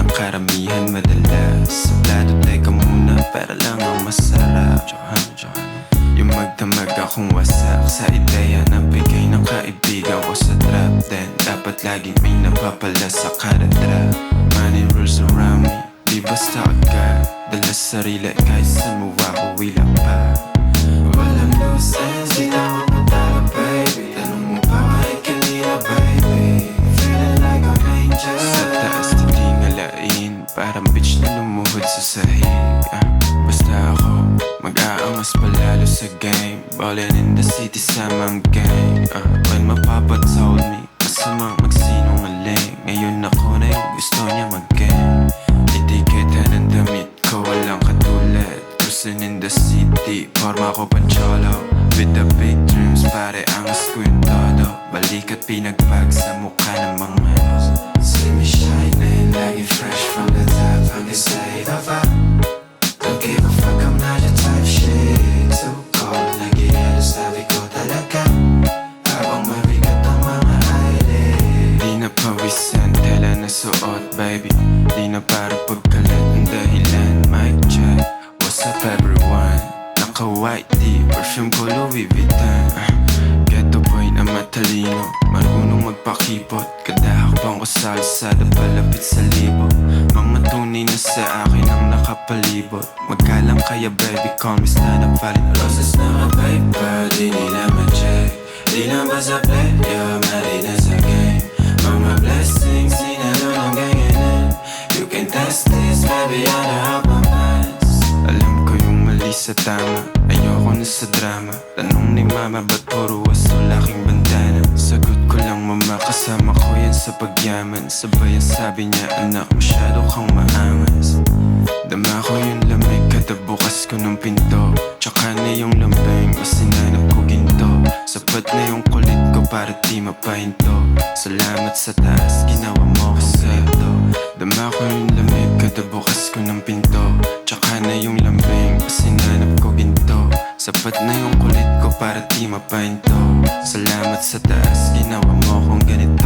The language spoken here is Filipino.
ng karamihan madalas. Sa plato teka muna, pera lang ang masarap. Yung magdamag akong wasak sa ideya na bigay ng kaibigan ko sa trap. Then dapat laging may napapala sa kada trap. Money rules around me, di basta agad. Dala sarili kahit saan mo ako ilang pa. Walang loose ends, di tawag mo tala baby. Tanong mo pa kahit kanina baby. Feeling like an angel. Sa taas di ngalain, parang bitch na lumuhod sa sahig. Basta ako, mag-aangas palalo sa game. Ballin' in the city sa mga gang. When my papa told me, masamang magsinungaling. Ngayon ako na yung gusto niya mag-game. Itikita ng damit ko, walang katulad. Cruising in the city, forma ko pancholo. With the big dreams, pare angas ko yung todo. Balik at pinagpag sa mukha ng mga see me shining, lagi fresh from the top hanggang sa ibaba. Don't give a fuck, I'm not your type shit. Too cold, nag-ielo sabi ko talaga. Habang mabigat ang mga eyelid. Di na pawisan, tela na suot baby. Di na para pagkalat ang dahilan. Mic check, what's up everyone? Naka-white tee, perfume ko Louis Vuitton. Ghetto boy na matalino, marunong magpakipot. Kadahakbang ko sa alsada, palapit sa libo. Mga tunay na sa akin ang nakapalibot. Magkalang kaya baby, call me stand up, falling roses na ka-paper. Di nila ma-check, di na ba sa play? Yo, mali na sa game. Mga blessings, sinalo ng ganyanan. You can test this, baby, I know how my minds. Alam ko yung mali sa tama, ayoko na sa drama. Tanong ni mama, ba't puro waso laking bandana? Sagot ko lang mama, kasama ko yan sa pagyaman. Sabay ang sabi niya, anak, masyado kang maangas. Dama ko yung lamig kada bukas ko ng pinto. Tsaka na yung lambing, mas sinanap ko ginto. Sapat na yung kulit ko para di mapahinto. Salamat sa taas, ginawa mo ko sa ito. Dama ko yung lamig kada bukas ko ng pinto. Tsaka na yung lambing, mas sinanap ko ginto. Sapat na yung kulit ko para di mapahinto. Salamat sa taas, ginawa mo kong ganito.